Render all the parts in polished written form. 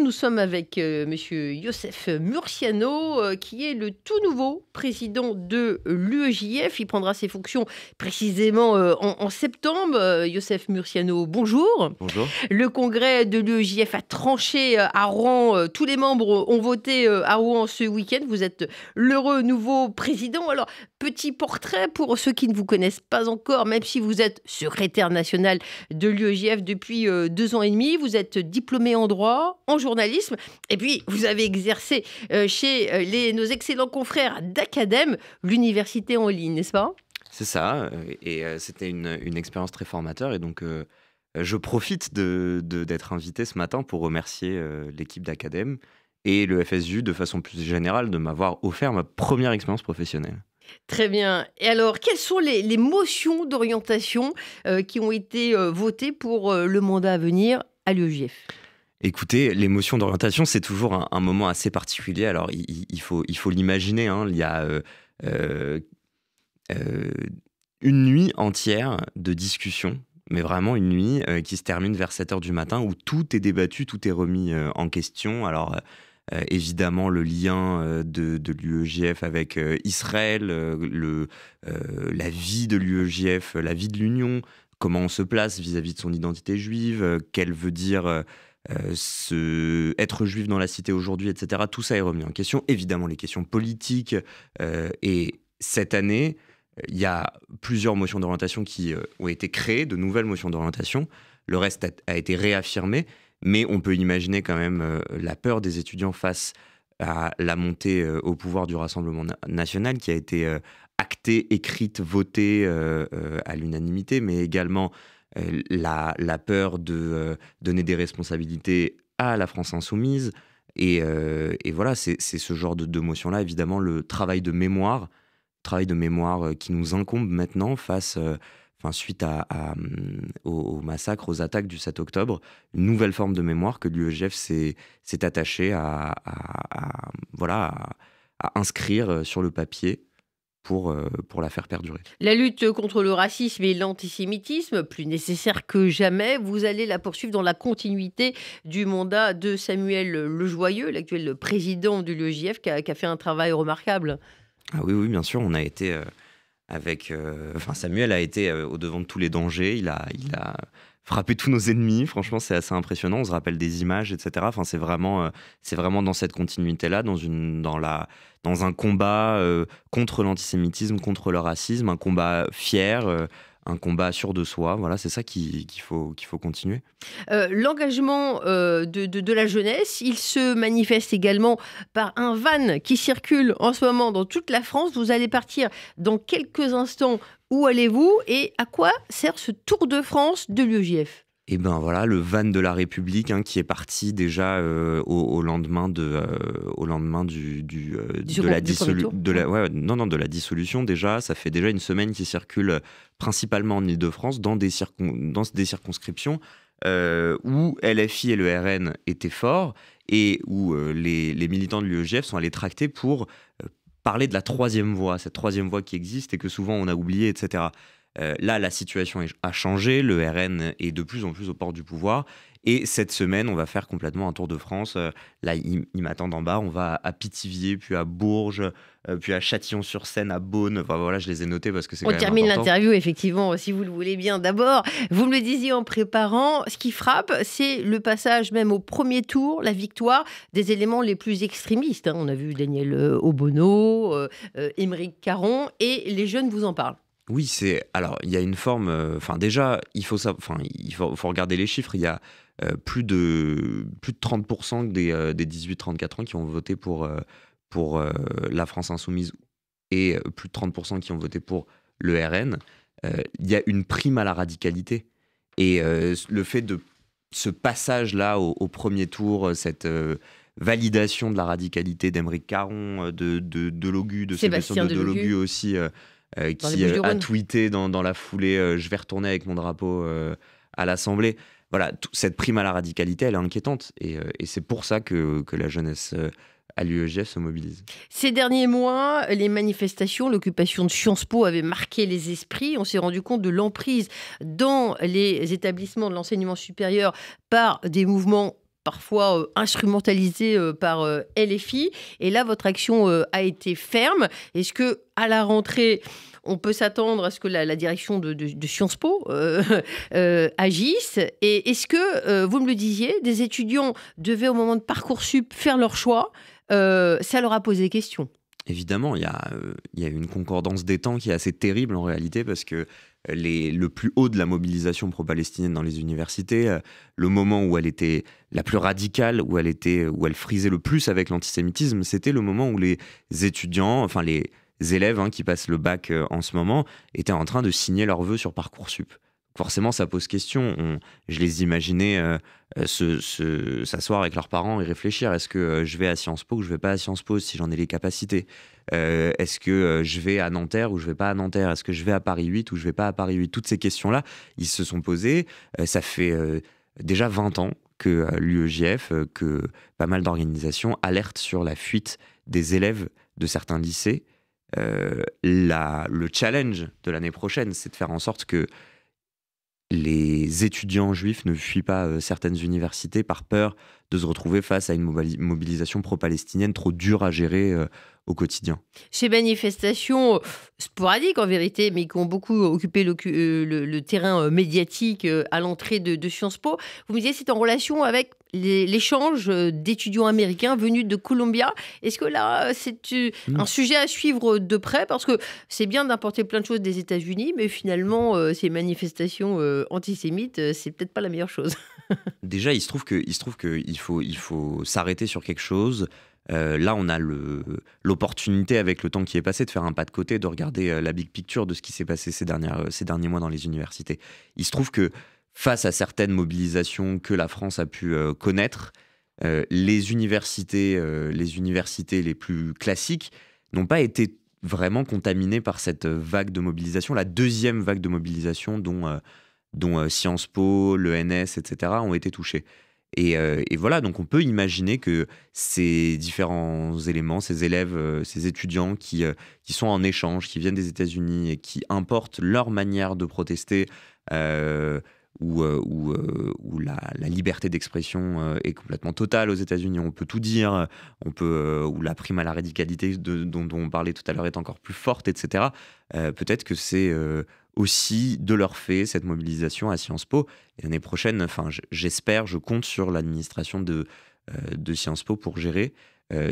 nous sommes avec Monsieur Youssef Murciano, qui est le tout nouveau président de l'UEJF. Il prendra ses fonctions précisément en septembre. Youssef Murciano, bonjour. Bonjour. Le congrès de l'UEJF a tranché à Rouen. Tous les membres ont voté à Rouen ce week-end. Vous êtes l'heureux nouveau président. Alors, petit portrait pour ceux qui ne vous connaissent pas encore, même si vous êtes secrétaire national de l'UEJF depuis 2 ans et demi. Vous êtes diplômé en droit, en journalisme, et puis vous avez exercé chez nos excellents confrères d'Academ, l'université en ligne, n'est-ce pas ? C'est ça, et c'était une expérience très formateur, et donc je profite d'être invité ce matin pour remercier l'équipe d'Academ et le FSJU de façon plus générale de m'avoir offert ma première expérience professionnelle. Très bien. Et alors, quelles sont les motions d'orientation qui ont été votées pour le mandat à venir à l'UEJF ? Écoutez, les motions d'orientation, c'est toujours un moment assez particulier. Alors, il faut l'imaginer, hein, il y a une nuit entière de discussion, mais vraiment une nuit qui se termine vers 7h du matin, où tout est débattu, tout est remis en question. Alors, évidemment, le lien de l'UEJF avec Israël, la vie de l'UEJF, la vie de l'Union, comment on se place vis-à-vis de son identité juive, qu'elle veut dire être juif dans la cité aujourd'hui, etc. Tout ça est remis en question. Évidemment, les questions politiques. Et cette année, il y a plusieurs motions d'orientation qui ont été créées, de nouvelles motions d'orientation. Le reste a été réaffirmé. Mais on peut imaginer quand même la peur des étudiants face à la montée au pouvoir du Rassemblement national qui a été actée, écrite, votée à l'unanimité, mais également la peur de donner des responsabilités à la France insoumise. Et voilà, c'est ce genre de motion-là, évidemment, le travail de mémoire qui nous incombe maintenant suite au massacre, aux attaques du 7 octobre, une nouvelle forme de mémoire que l'UEJF s'est attaché à inscrire sur le papier pour la faire perdurer. La lutte contre le racisme et l'antisémitisme, plus nécessaire que jamais, vous allez la poursuivre dans la continuité du mandat de Samuel Lejoyeux, l'actuel président de l'UEJF, qui a fait un travail remarquable. Ah oui, bien sûr, on a été... Samuel a été au devant de tous les dangers, il a frappé tous nos ennemis, franchement c'est assez impressionnant, on se rappelle des images, etc. Enfin, c'est vraiment dans cette continuité-là, dans un combat contre l'antisémitisme, contre le racisme, un combat fier, un combat sûr de soi, voilà, c'est ça qu'il faut continuer. L'engagement de la jeunesse, il se manifeste également par un van qui circule en ce moment dans toute la France. Vous allez partir dans quelques instants. Où allez-vous et à quoi sert ce Tour de France de l'UEJF ? Et ben voilà, le van de la République qui est parti déjà au lendemain de la dissolution. Déjà, ça fait déjà une semaine qu'il circule principalement en Île-de-France dans des circonscriptions où LFI et le RN étaient forts et où les militants de l'UEJF sont allés tracter pour parler de la troisième voie, cette troisième voie qui existe et que souvent on a oubliée, etc. Là, la situation a changé, le RN est de plus en plus au port du pouvoir, et cette semaine, on va faire complètement un tour de France. Là, ils m'attendent en bas, on va à Pithiviers, puis à Bourges, puis à Châtillon-sur-Seine, à Beaune. Enfin voilà, je les ai notés parce que c'est quand même important. On termine l'interview, effectivement, si vous le voulez bien. D'abord, vous me le disiez en préparant, ce qui frappe, c'est le passage même au premier tour, la victoire des éléments les plus extrémistes. On a vu Daniel Obono, Émeric Caron, et les jeunes vous en parlent. Oui, il y a une forme... déjà, il faut regarder les chiffres. Il y a plus de 30% des 18-34 ans qui ont voté pour la France insoumise et plus de 30% qui ont voté pour le RN. Il y a une prime à la radicalité. Et le fait de ce passage-là au premier tour, cette... validation de la radicalité d'Émeric Caron, de Logu, de Sébastien de Logu aussi... qui a tweeté dans la foulée je vais retourner avec mon drapeau à l'Assemblée. Voilà, cette prime à la radicalité, elle est inquiétante. Et c'est pour ça que la jeunesse à l'UEJF se mobilise. Ces derniers mois, les manifestations, l'occupation de Sciences Po avait marqué les esprits. On s'est rendu compte de l'emprise dans les établissements de l'enseignement supérieur par des mouvements parfois instrumentalisé par LFI. Et là, votre action a été ferme. Est-ce que à la rentrée, on peut s'attendre à ce que la direction de Sciences Po agisse? Et est-ce que, vous me le disiez, des étudiants devaient au moment de Parcoursup faire leur choix? Ça leur a posé question. Évidemment, il y a une concordance des temps qui est assez terrible en réalité parce que le plus haut de la mobilisation pro-palestinienne dans les universités, le moment où elle était la plus radicale, où elle frisait le plus avec l'antisémitisme, c'était le moment où les étudiants, enfin les élèves qui passent le bac en ce moment, étaient en train de signer leurs vœux sur Parcoursup. Forcément, ça pose question. Je les imaginais s'asseoir avec leurs parents et réfléchir. Est-ce que je vais à Sciences Po ou je vais pas à Sciences Po si j'en ai les capacités? Est-ce que je vais à Nanterre ou je vais pas à Nanterre? Est-ce que je vais à Paris 8 ou je vais pas à Paris 8? Toutes ces questions-là, ils se sont posées. Ça fait déjà 20 ans que l'UEJF, que pas mal d'organisations alertent sur la fuite des élèves de certains lycées. Le challenge de l'année prochaine, c'est de faire en sorte que les étudiants juifs ne fuient pas certaines universités par peur de se retrouver face à une mobilisation pro-palestinienne trop dure à gérer au quotidien. Ces manifestations sporadiques en vérité, mais qui ont beaucoup occupé le terrain médiatique à l'entrée de Sciences Po, vous me disiez c'est en relation avec l'échange d'étudiants américains venus de Columbia. Est-ce que là, c'est un sujet à suivre de près? Parce que c'est bien d'importer plein de choses des États-Unis, mais finalement, ces manifestations antisémites, c'est peut-être pas la meilleure chose. Déjà, il se trouve qu'il faut s'arrêter sur quelque chose. Là, on a l'opportunité, avec le temps qui est passé, de faire un pas de côté, de regarder la big picture de ce qui s'est passé ces derniers mois dans les universités. Il se trouve que face à certaines mobilisations que la France a pu connaître, les universités les plus classiques n'ont pas été vraiment contaminées par cette vague de mobilisation, la deuxième vague de mobilisation dont Sciences Po, l'ENS, etc. ont été touchés. Et voilà, donc on peut imaginer que ces différents éléments, ces élèves, ces étudiants qui sont en échange, qui viennent des États-Unis et qui importent leur manière de protester, où la liberté d'expression est complètement totale aux États-Unis, on peut tout dire, où la prime à la radicalité dont on parlait tout à l'heure est encore plus forte, etc. Peut-être que c'est aussi de leur fait cette mobilisation à Sciences Po. Et l'année prochaine, j'espère, je compte sur l'administration de Sciences Po pour gérer.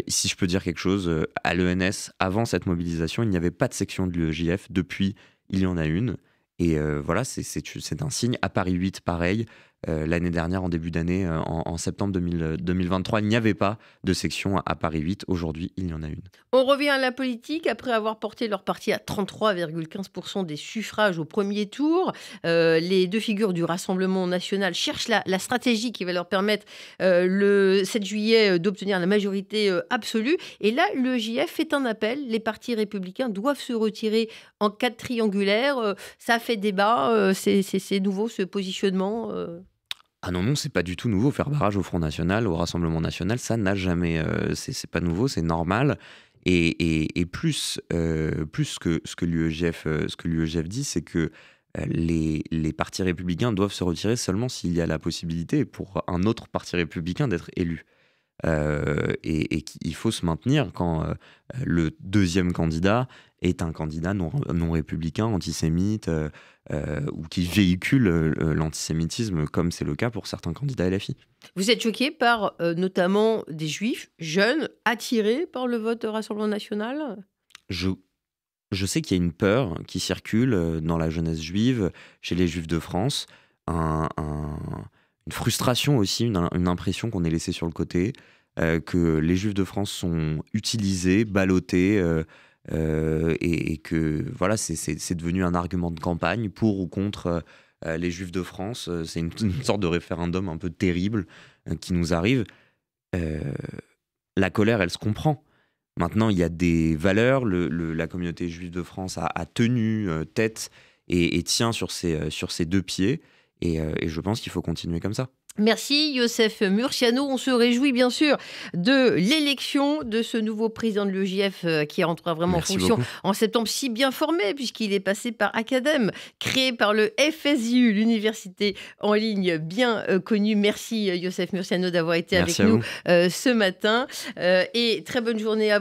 Si je peux dire quelque chose, à l'ENS, avant cette mobilisation, il n'y avait pas de section de l'UEJF. Depuis, il y en a une. Et voilà, c'est un signe. À Paris 8, pareil. L'année dernière, en début d'année, en septembre 2023, il n'y avait pas de section à Paris 8. Aujourd'hui, il y en a une. On revient à la politique. Après avoir porté leur parti à 33,15% des suffrages au premier tour, les deux figures du Rassemblement national cherchent la stratégie qui va leur permettre le 7 juillet d'obtenir la majorité absolue. Et là, le JF fait un appel. Les partis républicains doivent se retirer en cas de triangulaire. Ça fait débat. C'est nouveau ce positionnement. Ah non, c'est pas du tout nouveau. Faire barrage au Front National, au Rassemblement National, ça n'a jamais... c'est pas nouveau, c'est normal. Et plus que ce que l'UEJF dit, c'est que les partis républicains doivent se retirer seulement s'il y a la possibilité pour un autre parti républicain d'être élu. Et qu'il faut se maintenir quand le deuxième candidat est un candidat non républicain, antisémite, ou qui véhicule l'antisémitisme, comme c'est le cas pour certains candidats LFI. Vous êtes choqué par notamment des juifs jeunes attirés par le vote Rassemblement national? Je sais qu'il y a une peur qui circule dans la jeunesse juive, chez les juifs de France, une frustration aussi, une impression qu'on est laissé sur le côté, que les juifs de France sont utilisés, ballottés, et que voilà, c'est devenu un argument de campagne pour ou contre les juifs de France. C'est une sorte de référendum un peu terrible qui nous arrive. La colère, elle se comprend. Maintenant, il y a des valeurs. La communauté juive de France a tenu tête et tient sur ses deux pieds. Et je pense qu'il faut continuer comme ça. Merci Youssef Murciano. On se réjouit bien sûr de l'élection de ce nouveau président de l'UEJF qui rentrera vraiment en Merci fonction beaucoup. en septembre, si bien formé puisqu'il est passé par Academ, créé par le FSU, l'université en ligne bien connue. Merci Youssef Murciano d'avoir été avec Merci à nous vous. ce matin et très bonne journée à vous.